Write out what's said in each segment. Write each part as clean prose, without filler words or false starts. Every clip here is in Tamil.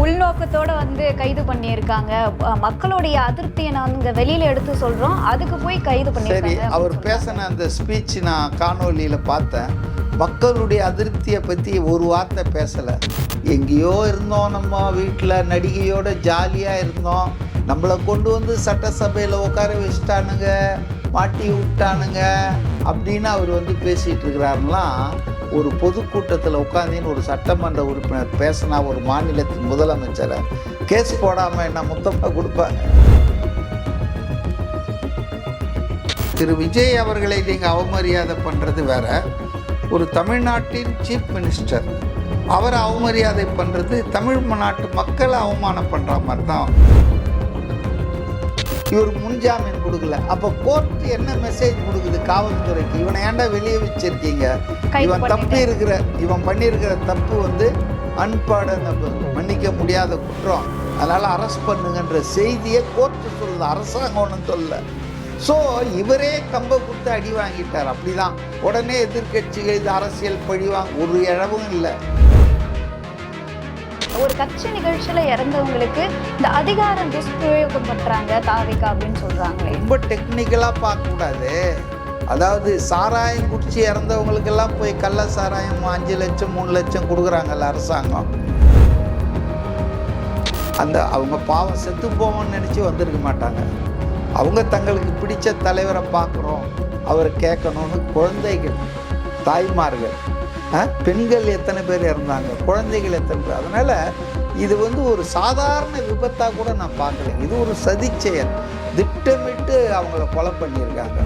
உள்நோக்கத்தோட வந்து கைது பண்ணியிருக்காங்க. மக்களுடைய அதிருப்தியை நாங்க வெளியில எடுத்து சொல்றோம், அதுக்கு போய் கைது பண்ணியிருக்காங்க. சரி, அவர் பேசின அந்த ஸ்பீச் நான் காணொலியில பார்த்தேன். மக்களுடைய அதிருப்தியை பற்றி ஒரு வார்த்தை பேசலை. எங்கேயோ இருந்தோம், நம்ம வீட்டில் நடிகையோட ஜாலியாக இருந்தோம், நம்மளை கொண்டு வந்து சட்டசபையில் உட்கார வச்சுட்டானுங்க, மாட்டி விட்டானுங்க அப்படின்னு அவர் வந்து பேசிகிட்டு இருக்கிறாருலாம். ஒரு பொதுக்கூட்டத்தில் உட்காந்தின்னு ஒரு சட்டமன்ற உறுப்பினர் பேசினா ஒரு மாநிலத்தின் முதலமைச்சரை கேஸ் போடாமல் என்ன முத்தமாக கொடுப்பாங்க? திரு விஜய் அவர்களை நீங்கள் அவமரியாதை பண்ணுறது வேற, ஒரு தமிழ்நாட்டின் சீஃப் மினிஸ்டர் அவரை அவமரியாதை பண்ணுறது தமிழ் நாட்டு மக்களை அவமானம் பண்ணுற மாதிரி தான். இவர் முன்ஜாமீன் கொடுக்கல, அப்போ கோர்ட் என்ன மெசேஜ் கொடுக்குது காவல்துறைக்கு? இவனை ஏன்டா வெளியே வச்சிருக்கீங்க, இவன் தப்பு இருக்கிற, இவன் பண்ணியிருக்கிற தப்பு வந்து அன்பார்டனபிள், மன்னிக்க முடியாத குற்றம், அதனால் அரெஸ்ட் பண்ணுங்கன்ற செய்தியை கோர்ட்டு சொல்லுது, அரசாங்கம் ஒன்றும் சொல்லல. ஸோ இவரே கம்ப கொடுத்து அடி வாங்கிட்டார். அப்படிதான் உடனே எதிர்கட்சிகள் இது அரசியல் பழிவாங்க ஒரு இழவும் இல்லை. ஒரு கட்சி நிகழ்ச்சியில இறந்தவங்களுக்கு இந்த அதிகாரம் துஷ்பிரயோகம் பண்றாங்க தாவிகா அப்படின்னு சொல்றாங்களே. ரொம்ப டெக்னிக்கலா பார்க்க கூடாது. அதாவது சாராயம் குடிச்சு இறந்தவங்களுக்கெல்லாம் போய் கள்ள சாராயம் 5 லட்சம் 3 லட்சம் கொடுக்குறாங்கல்ல அரசாங்கம். அந்த அவங்க பாவம் செத்து போவோம்னு நினைச்சு வந்திருக்க மாட்டாங்க. அவங்க தங்களுக்கு பிடிச்ச தலைவரை பார்க்குறோம், அவர் கேட்கணும்னு குழந்தைகள், தாய்மார்கள், பெண்கள் எத்தனை பேர் இறந்தாங்க, குழந்தைகள் எத்தனை பேர். அதனால் இது வந்து ஒரு சாதாரண விபத்தாக கூட நான் பார்க்கல. இது ஒரு சதி செயல், திட்டமிட்டு அவங்கள கொலை பண்ணியிருக்காங்க.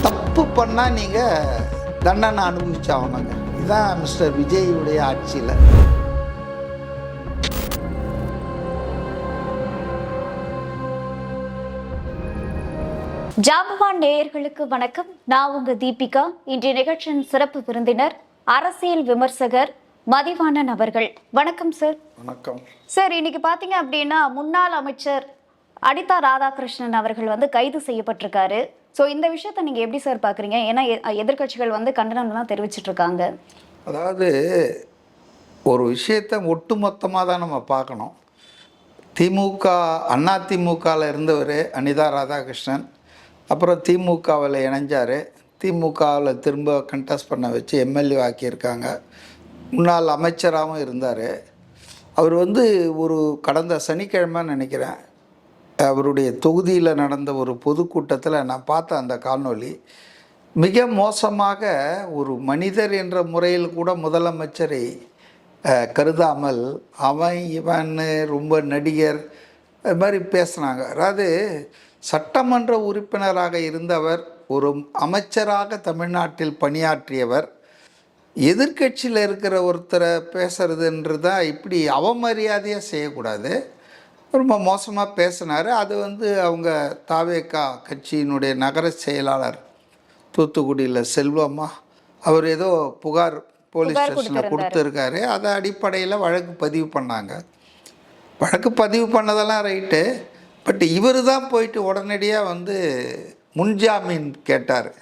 தப்பு பண்ணால் நீங்கள் தண்டனை அனுபவிச்சாகணுங்க. இதுதான் மிஸ்டர் விஜயுடைய ஆட்சியில். ஜாம்பவான் நேயர்களுக்கு வணக்கம். நான் உங்க தீபிகா. இன்றைய நிகழ்ச்சியின் சிறப்பு விருந்தினர் அரசியல் விமர்சகர் மதிவாணன் அவர்கள். வணக்கம் சார். வணக்கம் சார். இன்னைக்கு பாத்தீங்க அப்படின்னா முன்னாள் அமைச்சர் அனிதா ராதாகிருஷ்ணன் அவர்கள் வந்து கைது செய்யப்பட்டிருக்காரு. ஸோ இந்த விஷயத்த நீங்க எப்படி சார் பாக்குறீங்க? ஏன்னா எதிர்கட்சிகள் வந்து கண்டனம்லாம் தெரிவிச்சிட்டு இருக்காங்க. அதாவது ஒரு விஷயத்தை ஒட்டுமொத்தமாக தான் நம்ம பார்க்கணும். திமுக அதிமுகவில் இருந்தவர் அனிதா ராதாகிருஷ்ணன், அப்புறம் திமுகவில் இணைஞ்சார், திமுகவில் திரும்ப கண்டெஸ்ட் பண்ண வச்சு எம்எல்ஏ ஆக்கியிருக்காங்க, முன்னாள் அமைச்சராகவும் இருந்தார். அவர் வந்து ஒரு கடந்த சனிக்கிழமை நினைக்கிறேன் அவருடைய தொகுதியில் நடந்த ஒரு பொதுக்கூட்டத்தில் நான் பார்த்த அந்த காணொளி மிக மோசமாக ஒரு மனிதர் என்ற முறையில் கூட முதலமைச்சரை கருதாமல் அவன் இவன் ரொம்ப நடிகர் அது மாதிரி பேசுனாங்க. அதாவது சட்டமன்ற உறுப்பினராக இருந்தவர், ஒரு அமைச்சராக தமிழ்நாட்டில் பணியாற்றியவர், எதிர்கட்சியில் இருக்கிற ஒருத்தரை பேசுறதுன்றதா இப்படி அவமரியாதையாக செய்யக்கூடாது. ரொம்ப மோசமாக பேசினார். அது வந்து அவங்க தாவேகா கட்சியினுடைய நகர செயலாளர் தூத்துக்குடியில் செல்வம்மா அவர் ஏதோ புகார் போலீஸ் ஸ்டேஷனில் கொடுத்துருக்காரு. அதை அடிப்படையில் வழக்கு பதிவு பண்ணாங்க. வழக்கு பதிவு பண்ணதெல்லாம் ரைட்டு, பட் இவர் தான் போயிட்டு உடனடியாக வந்து முன்ஜாமீன் கேட்டார்.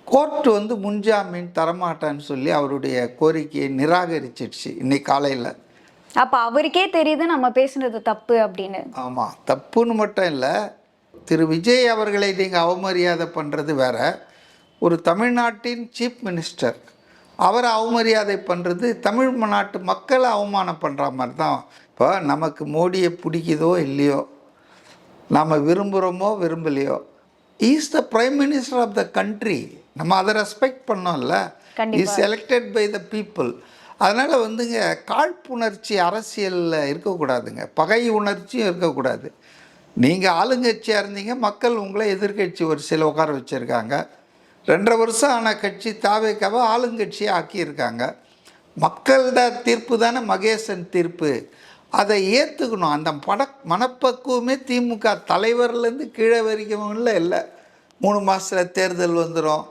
கோர்ட்டு வந்து முன்ஜாமீன் தரமாட்டான்னு சொல்லி அவருடைய கோரிக்கையை நிராகரிச்சிடுச்சு இன்னைக்கு காலையில். அப்போ அவருக்கே தெரியுது நம்ம பேசுனது தப்பு அப்படின்னு. ஆமாம், தப்புன்னு மட்டும் இல்லை, திரு விஜய் அவர்களை நீங்கள் அவமரியாதை பண்ணுறது வேற, ஒரு தமிழ்நாட்டின் சீஃப் மினிஸ்டர் அவரை அவமரியாதை பண்ணுறது தமிழ் நாட்டு மக்களை அவமானம் பண்ணுற மாதிரி தான். இப்போ நமக்கு மோடியை பிடிக்குதோ இல்லையோ, நாம் விரும்புகிறோமோ விரும்பலையோ, is the prime minister of the country, நம்ம அதை ரெஸ்பெக்ட் பண்ணோம்ல. Is elected by the people. அதனால் வந்துங்க காழ்ப்புணர்ச்சி அரசியலில் இருக்கக்கூடாதுங்க, பகை உணர்ச்சியும் இருக்கக்கூடாது. நீங்கள் ஆளுங்கட்சியாக இருந்தீங்க, மக்கள் உங்களை எதிர்கட்சி ஒரு சில உட்கார வச்சுருக்காங்க. 2.5 வருஷம் ஆன கட்சி தாவேக்காவை ஆளுங்கட்சியை ஆக்கியிருக்காங்க. மக்களோட தீர்ப்பு தானே மகேசன் தீர்ப்பு, அதை ஏற்றுக்கணும். அந்த மனப்பக்குவமே திமுக தலைவர்லேருந்து கீழே வரைக்கும் இல்லை. 3 மாதத்தில் தேர்தல் வந்துடும்,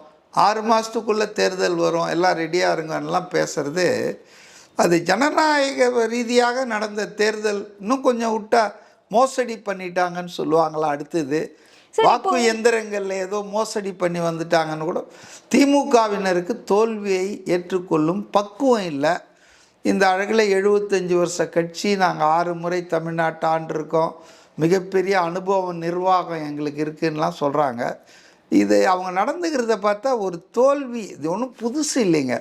6 மாதத்துக்குள்ளே தேர்தல் வரும், எல்லாம் ரெடியாக இருங்கன்னெலாம் பேசுகிறது அது ஜனநாயக ரீதியாக நடந்த தேர்தல். இன்னும் கொஞ்சம் விட்டால் மோசடி பண்ணிட்டாங்கன்னு சொல்லுவாங்களா? அடுத்தது வாக்கு எந்திரங்களில் ஏதோ மோசடி பண்ணி வந்துட்டாங்கன்னு கூட. திமுகவினருக்கு தோல்வியை ஏற்றுக்கொள்ளும் பக்குவம் இல்லை. இந்த அழகில் 75 வருஷ கட்சி, நாங்கள் 6 முறை தமிழ்நாட்டை ஆண்டிருக்கோம், மிகப்பெரிய அனுபவம் நிர்வாகம் எங்களுக்கு இருக்குன்னெலாம் சொல்கிறாங்க. இது அவங்க நடந்துக்கிறத பார்த்தா ஒரு தோல்வி, இது ஒன்றும் புதுசு இல்லைங்க.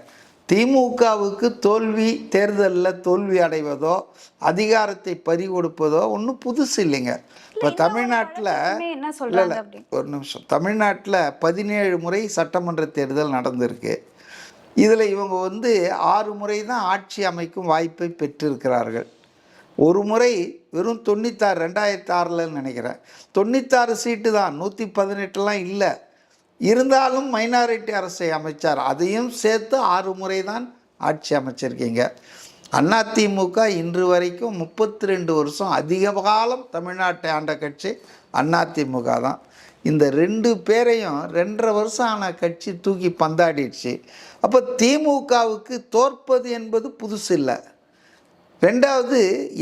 திமுகவுக்கு தோல்வி, தேர்தலில் தோல்வி அடைவதோ அதிகாரத்தை பறி கொடுப்பதோ ஒன்றும் புதுசு இல்லைங்க. இப்போ தமிழ்நாட்டில் என்ன இல்லை சொல்றாங்க அப்படி? ஒரு நிமிஷம், தமிழ்நாட்டில் 17 முறை சட்டமன்ற தேர்தல் நடந்திருக்கு. இதில் இவங்க 6 முறை தான் ஆட்சி அமைக்கும் வாய்ப்பை பெற்றிருக்கிறார்கள். ஒரு முறை வெறும் 96, 2006 நினைக்கிறேன், 96 சீட்டு தான், 118லாம் இல்லை. இருந்தாலும் மைனாரிட்டி அரசை அமைச்சார். அதையும் சேர்த்து 6 முறை தான் ஆட்சி அமைச்சிருக்கீங்க. அதிமுக இன்று வரைக்கும் 32 வருஷம் அதிக காலம் தமிழ்நாட்டை ஆண்ட கட்சி அதிமுக தான். இந்த 2 பேரையும் 2.5 வருஷம் ஆன கட்சி தூக்கி பந்தாடிடுச்சு. அப்போ திமுகவுக்கு தோற்பது என்பது புதுசு இல்லை. ரெண்டாவது,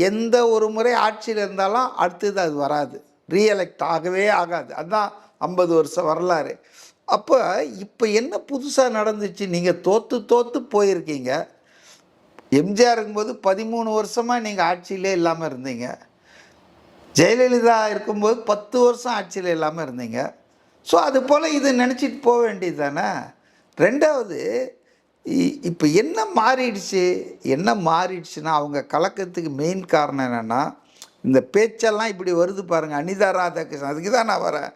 எந்த ஒரு முறை ஆட்சியில் இருந்தாலும் அடுத்தது அது வராது, ரீஎலெக்ட் ஆகவே ஆகாது. அதுதான் 50 வருஷம் வரலாறு. அப்போ இப்போ என்ன புதுசாக நடந்துச்சு? நீங்கள் தோற்று போயிருக்கீங்க. எம்ஜிஆர் இருக்கும்போது 13 வருஷமாக நீங்கள் ஆட்சியிலே இல்லாமல் இருந்தீங்க. ஜெயலலிதா இருக்கும்போது 10 வருஷம் ஆட்சியில் இல்லாமல் இருந்தீங்க. ஸோ அது போல் இது நினச்சிட்டு போக வேண்டியது தானே. ரெண்டாவது, இப்போ என்ன மாறிடுச்சுன்னா அவங்க கலக்கத்துக்கு மெயின் காரணம் என்னென்னா, இந்த பேச்செல்லாம் இப்படி வருது பாருங்கள், அனிதா ராதாகிருஷ்ணன், அதுக்கு தான் நான் வரேன்.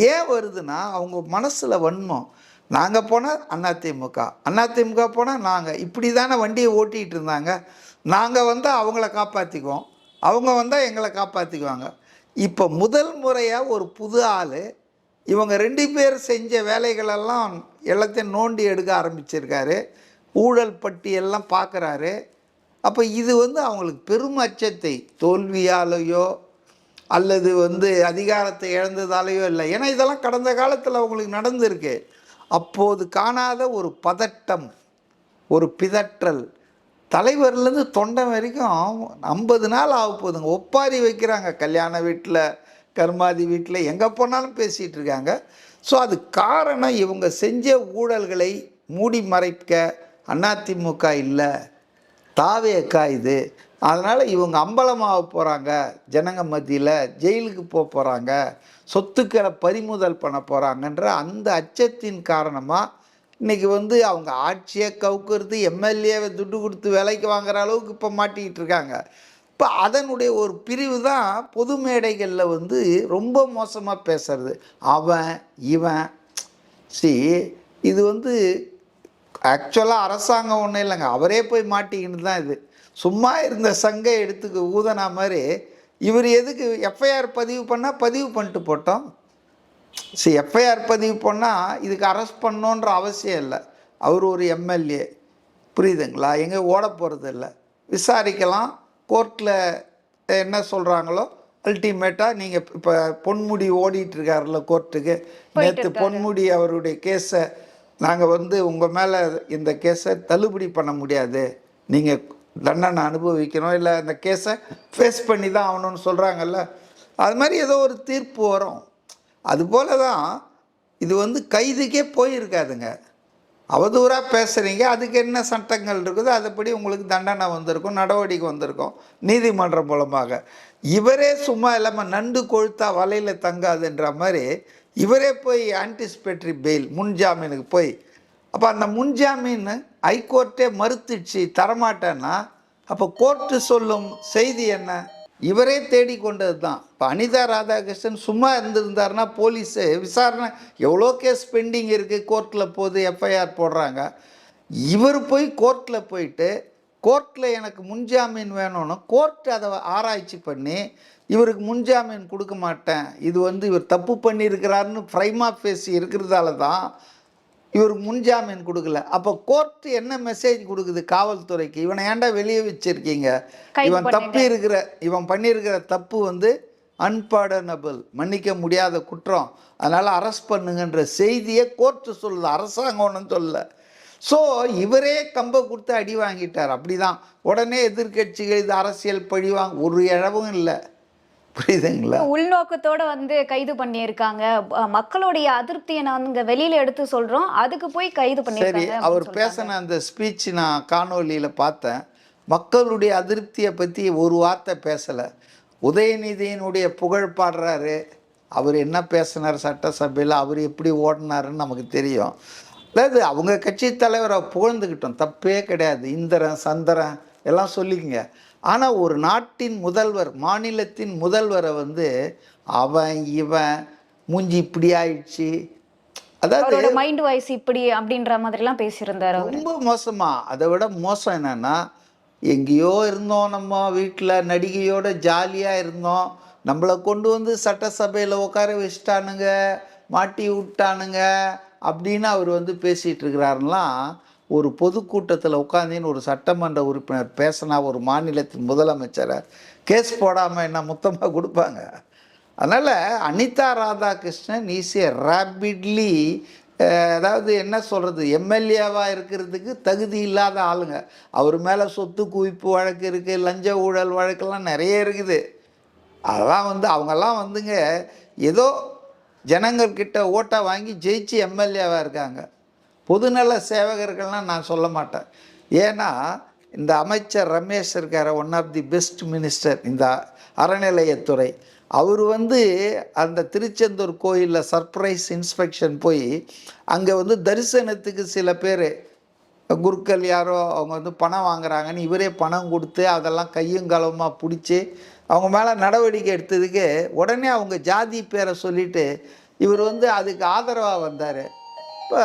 ஏன் வருதுன்னா அவங்க மனசில் வன்மம். நாங்கள் போனால் அதிமுக போனால் நாங்கள், இப்படி தானே வண்டியை ஓட்டிகிட்டு இருந்தாங்க. நாங்கள் வந்தால் அவங்கள காப்பாற்றிக்குவோம், அவங்க வந்தால் எங்களை காப்பாற்றிக்குவாங்க. இப்போ முதல் முறையாக ஒரு புது ஆள் இவங்க 2 பேர் செஞ்ச வேலைகளெல்லாம் எல்லாத்தையும் நோண்டி எடுக்க ஆரம்பிச்சிருக்காரு. ஊழல் பட்டியெல்லாம் பார்க்குறாரு. அப்போ இது அவங்களுக்கு பெரும் அச்சத்தை, தோல்வியாலேயோ அல்லது அதிகாரத்தை இழந்ததாலேயோ இல்லை. ஏன்னா இதெல்லாம் கடந்த காலத்தில் அவங்களுக்கு நடந்திருக்கு. அப்போது காணாத ஒரு பதட்டம், ஒரு பிதற்றல், தலைவர்லேருந்து தொண்டை வரைக்கும் 50 நாள் ஆக போகுதுங்க. ஒப்பாரி வைக்கிறாங்க, கல்யாண வீட்டில், கர்மாதி வீட்டில், எங்கே போனாலும் பேசிகிட்டு இருக்காங்க. ஸோ அது காரணம் இவங்க செஞ்ச ஊழல்களை மூடி மறைக்க அதிமுக இல்லை, தாவேக்கா இது. அதனால் இவங்க அம்பலமாக போகிறாங்க, ஜனங்க மத்தியில் ஜெயிலுக்கு போகிறாங்க, சொத்துக்களை பறிமுதல் பண்ண போகிறாங்கன்ற அந்த அச்சத்தின் காரணமாக இன்றைக்கி அவங்க ஆட்சியை கவுக்கிறது, எம்எல்ஏவை துட்டு கொடுத்து வேலைக்கு வாங்குகிற அளவுக்கு இப்போ மாட்டிக்கிட்டு இருக்காங்க. இப்போ அதனுடைய ஒரு பிரிவு தான் பொது மேடைகளில் ரொம்ப மோசமாக பேசுறது. அவன் இவன் இது ஆக்சுவலாக அரசாங்கம் ஒன்றும் இல்லைங்க, அவரே போய் மாட்டிக்கின்னு தான். இது சும்மா இருந்த சங்கை எடுத்துக்கு ஊதனா மாதிரி இவர் எதுக்கு எஃப்ஐஆர் பதிவு பண்ணால் பதிவு பண்ணிட்டு போட்டோம். எஃப்ஐஆர் பதிவு பண்ணால் இதுக்கு அரெஸ்ட் பண்ணோன்ற அவசியம் இல்லை. அவர் ஒரு எம்எல்ஏ, புரியுதுங்களா? எங்கே ஓட போகிறது இல்லை, விசாரிக்கலாம். கோர்ட்டில் என்ன சொல்கிறாங்களோ அல்டிமேட்டாக நீங்கள் இப்போ பொன்முடி ஓடிட்டுருக்காருல கோர்ட்டுக்கு, நேற்று பொன்முடி அவருடைய கேஸை நாங்கள் உங்கள் மேலே இந்த கேஸை தள்ளுபடி பண்ண முடியாது, நீங்கள் தண்டனை அனுபவிக்கணும், இல்லை இந்த கேஸை ஃபேஸ் பண்ணி தான் ஆகணும்னு சொல்கிறாங்கல்ல, அது மாதிரி ஏதோ ஒரு தீர்ப்பு வரும். அதுபோல தான் இது கைதுக்கே போயிருக்காதுங்க. அவதூறாக பேசுகிறீங்க, அதுக்கு என்ன சட்டங்கள் இருக்குதோ அதுபடி உங்களுக்கு தண்டனை வந்திருக்கும், நடவடிக்கை வந்திருக்கும் நீதிமன்றம் மூலமாக. இவரே சும்மா இல்லாமல் நண்டு கொழுத்தா வலையில் தங்காதுன்ற மாதிரி இவரே போய் ஆன்டிசிபேட்டரி பெயில், முன்ஜாமீனுக்கு போய், அப்போ அந்த முன்ஜாமீன் ஹைகோர்ட்டே மறுத்துச்சு, தரமாட்டேன்னா அப்போ கோர்ட்டு சொல்லும் செய்தி என்ன? இவரே தேடிக்கொண்டது தான். இப்போ அனிதா ராதாகிருஷ்ணன் சும்மா இருந்திருந்தாருன்னா போலீஸு விசாரணை, எவ்வளோ கேஸ் பெண்டிங் இருக்குது, கோர்ட்டில் போகுது, எஃப்ஐஆர் போடுறாங்க. இவர் போய் கோர்ட்டில் போயிட்டு, கோர்ட்டில் எனக்கு முன்ஜாமீன் வேணும்னு கோர்ட் அதை ஆராய்ச்சி பண்ணி இவருக்கு முன்ஜாமீன் கொடுக்க மாட்டேன், இது இவர் தப்பு பண்ணியிருக்கிறாருன்னு ப்ரைமா ஃபேஸ் இருக்கிறதால தான் இவருக்கு முன்ஜாமீன் கொடுக்கல. அப்போ கோர்ட் என்ன மெசேஜ் கொடுக்குது காவல்துறைக்கு? இவனை ஏன்டா வெளியே வச்சிருக்கீங்க, இவன் பண்ணியிருக்கிற தப்பு அன்பார்டனபிள், மன்னிக்க முடியாத குற்றம், அதனால் அரெஸ்ட் பண்ணுங்கன்ற செய்தியை கோர்ட்டு சொல்லுது, அரசாங்கம் ஒன்றும் சொல்லலை. ஸோ இவரே கம்பை கொடுத்து அடி வாங்கிட்டார். அப்படி தான் உடனே எதிர்கட்சிகள் இது அரசியல் பழிவாங்க ஒரு இழவும் இல்லை, புரியுதுங்களா? உள்நோக்கத்தோட கைது பண்ணியிருக்காங்க. மக்களுடைய அதிருப்தியை நாங்க வெளியில எடுத்து சொல்றோம், அதுக்கு போய் கைது பண்ணியிருக்காங்க. சரி, அவர் பேசின அந்த ஸ்பீச் நான் காணொலியில் பார்த்தேன். மக்களுடைய அதிருப்தியை பற்றி ஒரு வார்த்தை பேசலை. உதயநிதியினுடைய புகழ் பாடுறாரு. அவர் என்ன பேசினார் சட்டசபையில், அவர் எப்படி ஓடினாருன்னு நமக்கு தெரியும். அதாவது அவங்க கட்சி தலைவரை புகழ்ந்துக்கிட்டோம், தப்பே கிடையாது. இந்திரன் சந்திரன் எல்லாம் சொல்லிக்கங்க. ஆனால் ஒரு நாட்டின் முதல்வர், மாநிலத்தின் முதல்வரை வந்து அவன் இவன் மூஞ்சி இப்படி ஆயிடுச்சு, அதாவது மைண்ட் வாய்ஸ் இப்படி அப்படின்ற மாதிரிலாம் பேசியிருந்தார் அவர். ரொம்ப மோசமா. அதை விட மோசம் என்னன்னா, எங்கேயோ இருந்தோம், நம்ம வீட்டில் நடிகையோட ஜாலியாக இருந்தோம், நம்மளை கொண்டு வந்து சட்டசபையில் உட்கார வச்சுட்டானுங்க, மாட்டி விட்டானுங்க அப்படின்னு அவர் வந்து பேசிகிட்டு இருக்கிறாருலாம். ஒரு பொதுக்கூட்டத்தில் உட்காந்தின்னு ஒரு சட்டமன்ற உறுப்பினர் பேசினா ஒரு மாநிலத்தின் முதலமைச்சரை கேஸ் போடாமல் என்ன மொத்தமாக கொடுப்பாங்க? அதனால் அனிதா ராதாகிருஷ்ணன் ஈஸிய ரேபிட்லி, அதாவது என்ன சொல்கிறது, எம்எல்ஏவாக இருக்கிறதுக்கு தகுதி இல்லாத ஆளுங்க. அவர் மேலே சொத்து குவிப்பு வழக்கு இருக்குது, லஞ்ச ஊழல் வழக்கெல்லாம் நிறைய இருக்குது. அதெல்லாம் வந்து அவங்கெல்லாம் வந்துங்க ஏதோ ஜனங்கள்கிட்ட ஓட்டை வாங்கி ஜெயிச்சு எம்எல்ஏவாக இருக்காங்க. பொதுநல சேவகர்கள்லாம் நான் சொல்ல மாட்டேன். ஏன்னா இந்த அமைச்சர் ரமேஷ் இருக்கார், one of the best minister இந்த அறநிலையத்துறை. அவர் வந்து அந்த திருச்செந்தூர் கோயிலில் சர்ப்ரைஸ் இன்ஸ்பெக்ஷன் போய் அங்கே வந்து தரிசனத்துக்கு சில பேர் குருக்கள் யாரோ அவங்க வந்து பணம் வாங்குறாங்கன்னு இவரே பணம் கொடுத்து அதெல்லாம் கையும் களவுமாக பிடிச்சி அவங்க மேலே நடவடிக்கை எடுத்ததுக்கு உடனே அவங்க ஜாதி பேரை சொல்லிவிட்டு இவர் வந்து அதுக்கு ஆதரவாக வந்தார். இப்போ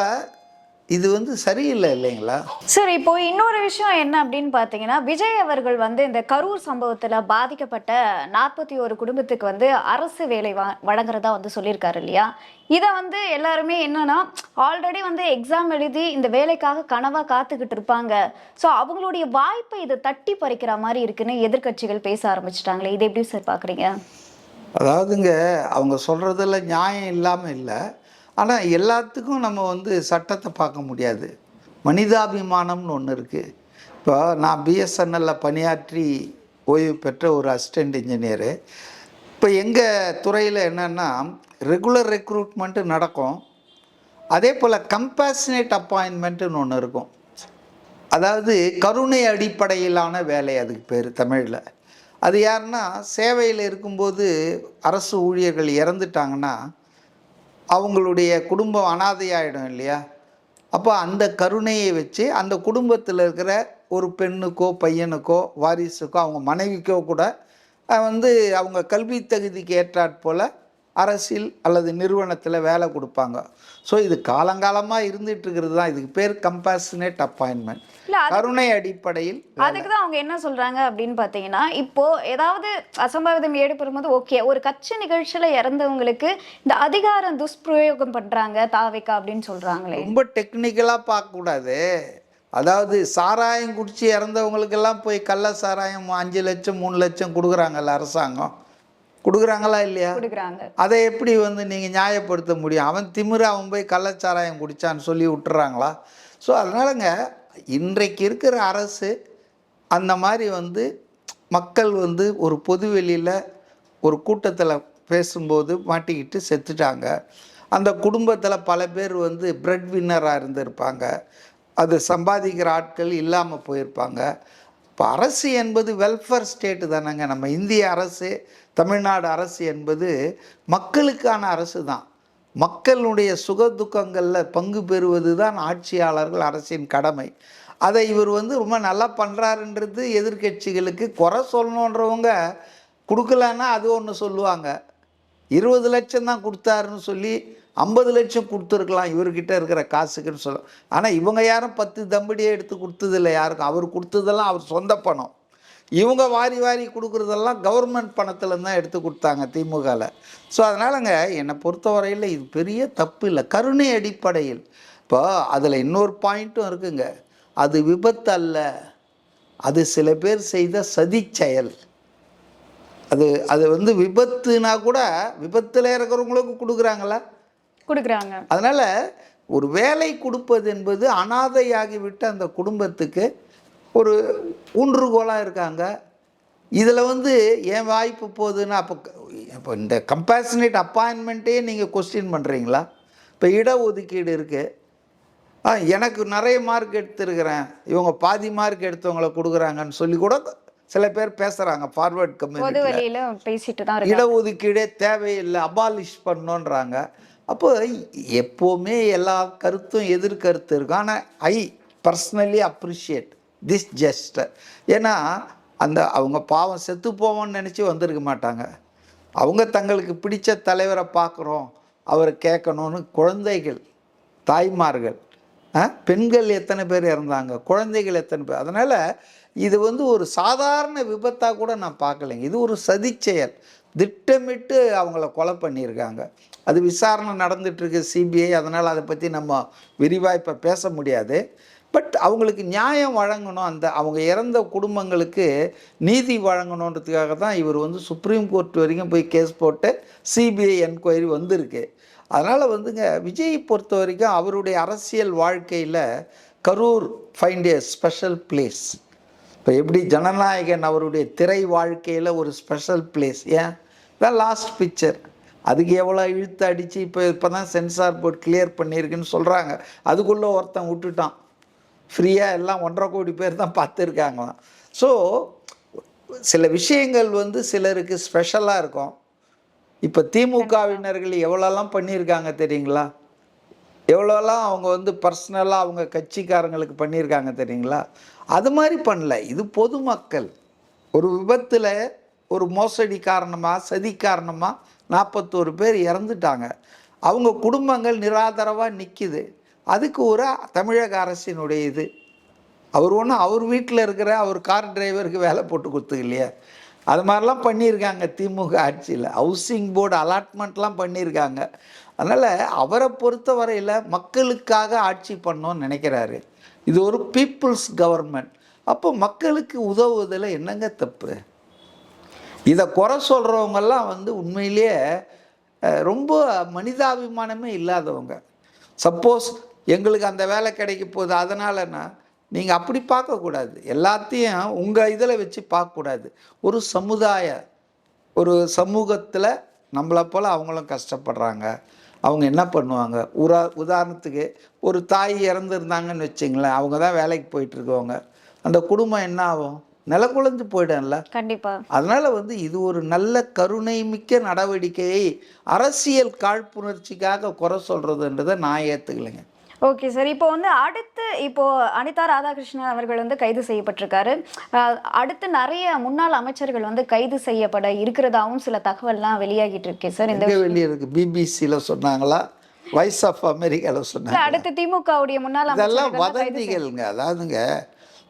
இது வந்து சரியில்லை இல்லைங்களா சார்? இப்போ இன்னொரு விஷயம் என்ன அப்படின்னு பார்த்தீங்கன்னா, விஜய் அவர்கள் வந்து இந்த கரூர் சம்பவத்தில் பாதிக்கப்பட்ட 41 குடும்பத்துக்கு வந்து அரசு வேலை வழங்குறதா வந்து சொல்லியிருக்காரு இல்லையா? இதை வந்து எல்லாருமே என்னன்னா, ஆல்ரெடி வந்து எக்ஸாம் எழுதி இந்த வேலைக்காக கனவா காத்துக்கிட்டு இருப்பாங்க. ஸோ அவங்களுடைய வாய்ப்பை இதை தட்டி பறிக்கிற மாதிரி இருக்குன்னு எதிர்க்கட்சிகள் பேச ஆரம்பிச்சிட்டாங்களே, இதை எப்படி சார் பார்க்குறீங்க? அதாவதுங்க, அவங்க சொல்கிறதுல நியாயம் இல்லாமல் இல்லை. ஆனால் எல்லாத்துக்கும் நம்ம வந்து சட்டத்தை பார்க்க முடியாது. மனிதாபிமானம்னு ஒன்று இருக்குது. இப்போ நான் பிஎஸ்என்எல்லில் பணியாற்றி ஓய்வு பெற்ற ஒரு அசிஸ்டண்ட் இன்ஜினியரு. இப்போ எங்கள் துறையில் என்னென்னா ரெகுலர் ரெக்ரூட்மெண்ட்டு நடக்கும், அதே போல் கம்பேஷனேட் அப்பாயின்மெண்ட்டுன்னு ஒன்று இருக்கும். அதாவது கருணை அடிப்படையிலான வேலை, அதுக்கு பேர் தமிழில். அது யாருன்னா, சேவையில் இருக்கும்போது அரசு ஊழியர்கள் இறந்துட்டாங்கன்னா அவங்களுடைய குடும்பம் அனாதையாகிடும் இல்லையா? அப்போ அந்த கருணையை வச்சு அந்த குடும்பத்தில் இருக்கிற ஒரு பெண்ணுக்கோ பையனுக்கோ வாரிசுக்கோ அவங்க மனைவிக்கோ கூட வந்து அவங்க கல்வி தகுதிக்கு ஏற்றாற்போல் அரசியல் அல்லது நிறுவனத்தில் வேலை கொடுப்பாங்க. ஸோ இது காலங்காலமாக இருந்துட்டு இருக்கிறது தான். இதுக்கு பேர் கம்பேஷனேட் அப்பாயின்மெண்ட், கருணை அடிப்படையில். அதுக்கு தான் அவங்க என்ன சொல்றாங்க அப்படின்னு பார்த்தீங்கன்னா, இப்போ ஏதாவது அசம்பாவிதம் ஏற்படும்போது ஓகே, ஒரு கட்சி நிகழ்ச்சியில் இறந்தவங்களுக்கு இந்த அதிகாரம் துஷ்பிரயோகம் பண்றாங்க தாவேக்கா அப்படின்னு சொல்றாங்களே. ரொம்ப டெக்னிக்கலாக பார்க்கக்கூடாது. அதாவது சாராயம் குடிச்சு இறந்தவங்களுக்கெல்லாம் போய் கள்ள சாராயம் 5 லட்சம் 3 லட்சம் கொடுக்குறாங்கல்ல அரசாங்கம், கொடுக்குறாங்களா இல்லையா? கொடுக்குறாங்க. அதை எப்படி வந்து நீங்கள் நியாயப்படுத்த முடியும்? அவன் திமிரு, அவன் போய் கள்ளச்சாராயம் குடித்தான்னு சொல்லி விட்டுறாங்களா? ஸோ அதனாலங்க இன்றைக்கு இருக்கிற அரசு அந்த மாதிரி வந்து மக்கள் வந்து ஒரு பொதுவெளியில் ஒரு கூட்டத்தில் பேசும்போது மாட்டிக்கிட்டு செத்துட்டாங்க. அந்த குடும்பத்தில் பல பேர் வந்து பிரெட் வின்னராக இருந்திருப்பாங்க, அது சம்பாதிக்கிற ஆட்கள் இல்லாமல் போயிருப்பாங்க. இப்போ அரசு என்பது வெல்ஃபேர் ஸ்டேட்டு தானேங்க. நம்ம இந்திய அரசு, தமிழ்நாடு அரசு என்பது மக்களுக்கான அரசு தான். மக்களுடைய சுகதுக்கங்களில் பங்கு பெறுவது தான் ஆட்சியாளர்கள் அரசின் கடமை. அதை இவர் வந்து ரொம்ப நல்லா பண்ணுறாருன்றது எதிர்கட்சிகளுக்கு குறை சொல்லணுன்றவங்க கொடுக்கலன்னா அது ஒன்று சொல்லுவாங்க. 20 லட்சம் தான் கொடுத்தாருன்னு சொல்லி 50 லட்சம் கொடுத்துருக்கலாம் இவர்கிட்ட இருக்கிற காசுக்குன்னு சொல்ல. ஆனால் இவங்க யாரும் 10 தம்படியே எடுத்து கொடுத்ததில்லை யாருக்கும். அவர் கொடுத்ததெல்லாம் அவர் சொந்த பணம். இவங்க வாரி வாரி கொடுக்குறதெல்லாம் கவர்மெண்ட் பணத்தில் தான் எடுத்து கொடுத்தாங்க திமுகவில். ஸோ அதனாலங்க என்னை பொறுத்தவரையில் இது பெரிய தப்பு இல்லை, கருணை அடிப்படையில். இப்போ அதில் இன்னொரு பாயிண்ட்டும் இருக்குங்க, அது விபத்து அல்ல, அது சில பேர் செய்த சதி செயல். அது வந்து விபத்துனா கூட விபத்தில் இருக்கிறவங்களுக்கு கொடுக்குறாங்களா? கொடுக்குறாங்க. அதனால் ஒரு வேலை கொடுப்பது என்பது அனாதையாகிவிட்ட அந்த குடும்பத்துக்கு ஒரு ஊன்றுகோலாக இருக்காங்க. இதில் வந்து ஏன் வாய்ப்பு போகுதுன்னா, இப்போ இந்த கம்பேஷனேட் அப்பாயின்மெண்ட்டே நீங்கள் கொஸ்டின் பண்ணுறீங்களா? இப்போ இடஒதுக்கீடு இருக்குது, எனக்கு நிறைய மார்க் எடுத்திருக்கிறேன், இவங்க பாதி மார்க் எடுத்தவங்களை கொடுக்குறாங்கன்னு சொல்லி கூட சில பேர் பேசுகிறாங்க ஃபார்வர்ட் பொது கம்யூனிட்டியில். வெளியில பேசிட்டு தான் இருக்காங்க. இடஒதுக்கீடே தேவையில்லை, அபாலிஷ் பண்ணோன்றாங்க. அப்போ எப்போவுமே எல்லா கருத்தும் எதிர்கருத்து இருக்கும். ஆனால் I personally appreciate this gesture. ஏன்னா அவங்க பாவம் செத்து போவோன்னு நினச்சி வந்திருக்க மாட்டாங்க. அவங்க தங்களுக்கு பிடிச்ச தலைவரை பார்க்குறோம், அவரை கேட்கணும்னு குழந்தைகள், தாய்மார்கள், பெண்கள் எத்தனை பேர் இறந்தாங்க, குழந்தைகள் எத்தனை பேர். அதனால் இது ஒரு சாதாரண விபத்தாக கூட நான் பார்க்கலைங்க. இது ஒரு சதி செயல், திட்டமிட்டு அவங்கள கொலை பண்ணியிருக்காங்க. அது விசாரணை நடந்துகிட்ருக்கு, சிபிஐ. அதனால் அதை பற்றி நம்ம விரிவாக இப்போ பேச முடியாது. பட் அவங்களுக்கு நியாயம் வழங்கணும், அவங்க இறந்த குடும்பங்களுக்கு நீதி வழங்கணுன்றதுக்காக தான் இவர் சுப்ரீம் கோர்ட் வரைக்கும் போய் கேஸ் போட்டு சிபிஐ என்கொயரி வந்திருக்கு. அதனால் விஜய் பொறுத்த வரைக்கும் அவருடைய அரசியல் வாழ்க்கையில் கரூர் ஃபைண்ட் ஏ ஸ்பெஷல் பிளேஸ். இப்போ எப்படி ஜனநாயகன் அவருடைய திரை வாழ்க்கையில் ஒரு ஸ்பெஷல் பிளேஸ். ஏன் இதான் லாஸ்ட் பிக்சர், அதுக்கு எவ்வளோ இழுத்து அடித்து இப்போ தான் சென்சார் போர்ட் கிளியர் பண்ணியிருக்குன்னு சொல்கிறாங்க. அதுக்குள்ளே ஒருத்தன் விட்டுட்டான், ஃப்ரீயாக எல்லாம் 1.5 கோடி பேர் தான் பார்த்துருக்காங்களாம். ஸோ சில விஷயங்கள் சிலருக்கு ஸ்பெஷலாக இருக்கும். இப்போ திமுகவினர்கள் எவ்வளோலாம் பண்ணியிருக்காங்க தெரியுங்களா? எவ்வளோலாம் அவங்க பர்சனலாக அவங்க கட்சிக்காரங்களுக்கு பண்ணியிருக்காங்க தெரியுங்களா? அது மாதிரி பண்ணல. இது பொதுமக்கள் ஒரு விபத்தில், ஒரு மோசடி காரணமாக, சதி காரணமாக 41 பேர் இறந்துட்டாங்க. அவங்க குடும்பங்கள் நிராதரவாக நிற்கிது. அதுக்கு ஒரு தமிழக அரசினுடைய இது. அவர் அவர் வீட்டில் இருக்கிற அவர் கார் டிரைவருக்கு வேலை போட்டு கொடுத்துக்கு இல்லையா? அது மாதிரிலாம் பண்ணியிருக்காங்க திமுக ஆட்சியில். ஹவுசிங் போர்டு அலாட்மெண்ட்லாம் பண்ணியிருக்காங்க. அதனால் அவரை பொறுத்த வரையில் மக்களுக்காக ஆட்சி பண்ணோன்னு நினைக்கிறாரு. இது ஒரு பீப்புள்ஸ் கவர்மெண்ட். அப்போ மக்களுக்கு உதவுவதில் என்னங்க தப்பு? இதை குறை சொல்கிறவங்கெல்லாம் உண்மையிலேயே ரொம்ப மனிதாபிமானமே இல்லாதவங்க. சப்போஸ் எங்களுக்கு அந்த வேலை கிடைக்க போகுது அதனாலன்னா நீங்கள் அப்படி பார்க்கக்கூடாது. எல்லாத்தையும் உங்கள் இதில் வச்சு பார்க்கக்கூடாது. ஒரு சமூகத்தில் நம்மளை போல் அவங்களும் கஷ்டப்படுறாங்க. அவங்க என்ன பண்ணுவாங்க? உதாரணத்துக்கு ஒரு தாய் இறந்துருந்தாங்கன்னு வச்சிங்களேன், அவங்க தான் வேலைக்கு போயிட்டுருக்கவங்க, அந்த குடும்பம் என்ன ஆகும்? நிலக்குலைஞ்சு போயிடும்ல. கண்டிப்பாக. அதனால் இது ஒரு நல்ல கருணை மிக்க நடவடிக்கையை அரசியல் காழ்ப்புணர்ச்சிக்காக குறை சொல்கிறதுன்றதை நான் ஏற்றுக்கலைங்க. Okay sir. இப்போ அடுத்து அனிதா ராதாகிருஷ்ணன் அவர்கள் கைது செய்யப்பட்டிருக்காரு. அடுத்து நிறைய முன்னாள் அமைச்சர்கள் கைது செய்யப்பட இருக்கிறதாவும் சில தகவல்லாம் வெளியாகிட்டு இருக்கே சார். இந்த வெளியே இருக்கு, பிபிசியில் சொன்னாங்களா, வாய்ஸ் ஆஃப் அமெரிக்காவில் சொன்னாங்க. அடுத்து திமுகவுடைய முன்னாள் இதெல்லாம் வதந்திகள்ங்க. அதாவதுங்க,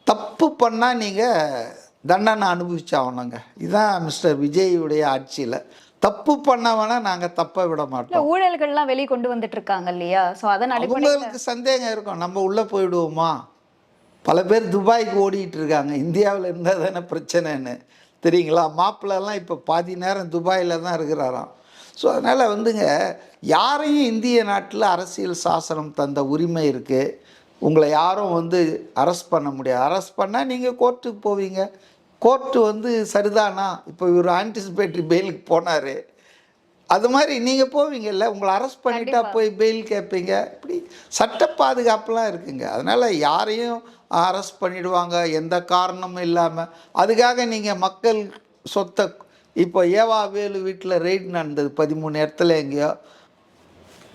தப்பு பண்ணால் நீங்கள் தண்டனை அனுபவிச்சாகணுங்க. இதுதான் மிஸ்டர் விஜயுடைய ஆட்சியில். தப்பு பண்ணவனா நாங்கள் தப்ப விட மாட்டோம். ஊழல்கள்லாம் வெளியே கொண்டு வந்துட்டு இருக்காங்க இல்லையா? ஸோ அதன் அவங்களுக்கு சந்தேகம் இருக்கும், நம்ம உள்ளே போயிடுவோமா? பல பேர் துபாய்க்கு ஓடிட்டு இருக்காங்க, இந்தியாவில் இருந்தால் தானே பிரச்சனைன்னு தெரியுங்களா? மாப்பிள்ளெல்லாம் இப்போ பாதி நேரம் துபாயில் தான் இருக்கிறாராம். ஸோ அதனால் யாரையும் இந்திய நாட்டில் அரசியல் சாசனம் தந்த உரிமை இருக்குது. உங்களை யாரும் அரெஸ்ட் பண்ண முடியாது. அரெஸ்ட் பண்ணால் நீங்கள் கோர்ட்டுக்கு போவீங்க. கோர்ட்டு சரிதானா? இப்போ இவர் ஆன்டிசிபேட்டரி பெயிலுக்கு போனார், அது மாதிரி நீங்கள் போவீங்கல்ல, உங்களை அரெஸ்ட் பண்ணிட்டா போய் பெயில் கேட்பீங்க. இப்படி சட்ட பாதுகாப்புலாம் இருக்குங்க. அதனால் யாரையும் அரெஸ்ட் பண்ணிடுவாங்க எந்த காரணமும் இல்லாமல். அதுக்காக நீங்கள் மக்கள் சொத்தை, இப்போ ஏவா வேலு வீட்டில் ரெய்ட் நடந்தது 13 இடத்துல, எங்கேயோ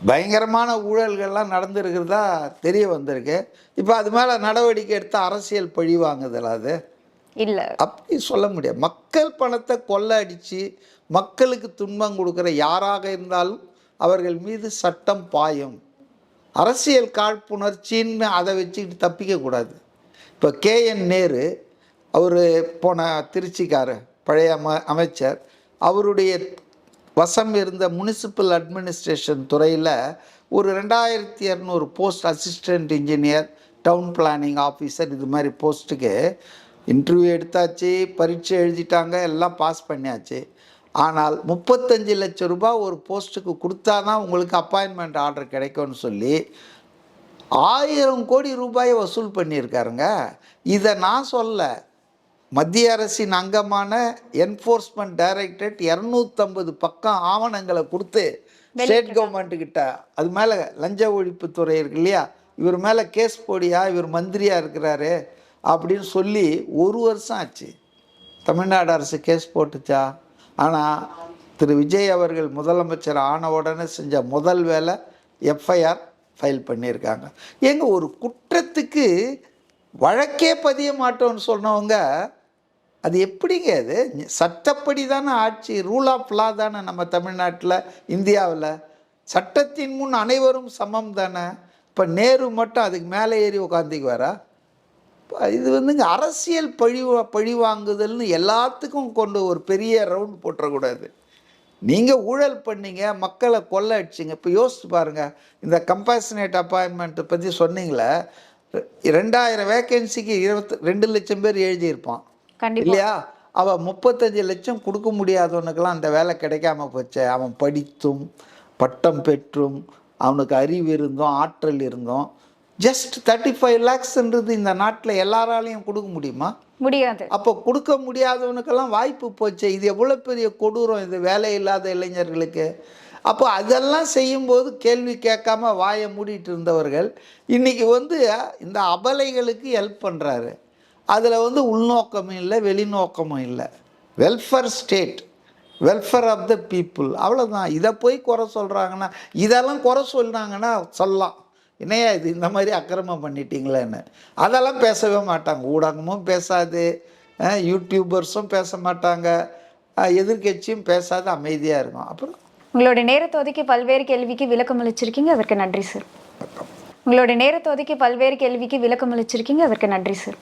பயங்கரமான ஊழல்கள்லாம் நடந்துருக்கிறதா தெரிய வந்திருக்கு. இப்போ அது மேலே நடவடிக்கை எடுத்தால் அரசியல் பழி வாங்குதல் அது இல்லை, அப்படி சொல்ல முடியாது. மக்கள் பணத்தை கொள்ளை அடித்து மக்களுக்கு துன்பம் கொடுக்குற யாராக இருந்தாலும் அவர்கள் மீது சட்டம் பாயும். அரசியல் காழ்ப்புணர்ச்சின்னு அதை வச்சுக்கிட்டு தப்பிக்கக்கூடாது. இப்போ KN நேரு, அவர் போன திருச்சிக்காரர் பழைய அமைச்சர், அவருடைய வசம் இருந்த முனிசிபல் அட்மினிஸ்ட்ரேஷன் துறையில் ஒரு 2200 post, assistant engineer, down planning officer, இது மாதிரி போஸ்ட்டுக்கு இன்டர்வியூ எடுத்தாச்சு, பரீட்சை எழுதிட்டாங்க, எல்லாம் பாஸ் பண்ணியாச்சு. ஆனால் 35 லட்சம் ரூபாய் ஒரு போஸ்ட்டுக்கு கொடுத்தா தான் உங்களுக்கு அப்பாயின்மெண்ட் ஆர்டர் கிடைக்கும்னு சொல்லி 1000 கோடி ரூபாயை வசூல் பண்ணியிருக்காருங்க. இதை நான் சொல்ல, மத்திய அரசின் அங்கமான என்ஃபோர்ஸ்மெண்ட் டைரக்டரேட் 250 பக்கம் ஆவணங்களை கொடுத்து ஸ்டேட் கவர்மெண்ட்டுக்கிட்ட, அது மேலே லஞ்ச ஒழிப்புத்துறை இருக்கு இல்லையா, இவர் மேலே கேஸ் போடியா, இவர் மந்திரியாக இருக்கிறாரு அப்படின்னு சொல்லி 1 வருஷம் ஆச்சு. தமிழ்நாடு அரசு கேஸ் போட்டுச்சா? ஆனால் திரு விஜய் அவர்கள் முதலமைச்சர் ஆன உடனே செஞ்ச முதல் வேலை எஃப்ஐஆர் ஃபைல் பண்ணியிருக்காங்க. ஏங்க, ஒரு குற்றத்துக்கு வழக்கே பதிய மாட்டோம்னு சொன்னவங்க அது எப்படிங்க? அது சட்டப்படி தானே ஆட்சி, ரூல் ஆஃப் லா தானே நம்ம தமிழ்நாட்டில், இந்தியாவில். சட்டத்தின் முன் அனைவரும் சமம் தானே. இப்போ நேரு மட்டும் அதுக்கு மேலே ஏறி உட்காந்துக்குவாரா? இது வந்துங்க அரசியல் பழி வாங்குதல்னு எல்லாத்துக்கும் கொண்டு ஒரு பெரிய ரவுண்ட் போட்டுறக்கூடாது. நீங்கள் ஊழல் பண்ணீங்க, மக்களை கொள்ளை அடிச்சிங்க. இப்போ யோசிச்சு பாருங்கள், இந்த கம்பேஷனேட் அப்பாயின்மெண்ட்டை பற்றி சொன்னீங்களே, 2000 வேக்கன்சிக்கு 22 லட்சம் பேர் எழுதியிருப்பான் இல்லையா? அவன் 35 லட்சம் கொடுக்க முடியாதவனுக்கெல்லாம் அந்த வேலை கிடைக்காம போச்சு. அவன் படித்தும் பட்டம் பெற்றும் அவனுக்கு அறிவு இருந்தும் ஆற்றல் இருந்தும் ஜஸ்ட் 35 lakhsன்றது இந்த நாட்டில் எல்லாராலையும் கொடுக்க முடியுமா? முடியாது. அப்போ கொடுக்க முடியாதவனுக்கெல்லாம் வாய்ப்பு போச்சு. இது எவ்வளோ பெரிய கொடூரம் இது வேலை இல்லாத இளைஞர்களுக்கு. அப்போ அதெல்லாம் செய்யும்போது கேள்வி கேட்காம வாயை மூடிட்டு இருந்தவர்கள் இன்றைக்கி இந்த அபலைகளுக்கு ஹெல்ப் பண்ணுறாரு. அதில் உள்நோக்கமும் இல்லை, வெளிநோக்கமும் இல்லை. Welfare state, welfare of the people, அவ்வளோதான். இதை போய் குறை சொல்கிறாங்கன்னா, இதெல்லாம் குறை சொன்னாங்கன்னா சொல்லலாம், என்னையா இது இந்த மாதிரி அக்கிரமம் பண்ணிட்டீங்களேன்னு. அதெல்லாம் பேசவே மாட்டாங்க. ஊடகமும் பேசாது, யூடியூபர்ஸும் பேச மாட்டாங்க, எதிர்கட்சியும் பேசாது, அமைதியாக இருக்கும். அப்புறம் உங்களுடைய நேரத்தை ஒதுக்கி பல்வேறு கேள்விக்கு விளக்கம் அளிச்சிருக்கீங்க, அதற்கு நன்றி சார். உங்களுடைய நேரத்தை ஒதுக்கி பல்வேறு கேள்விக்கு விளக்கம் அளிச்சிருக்கீங்க, அதற்கு நன்றி சார்.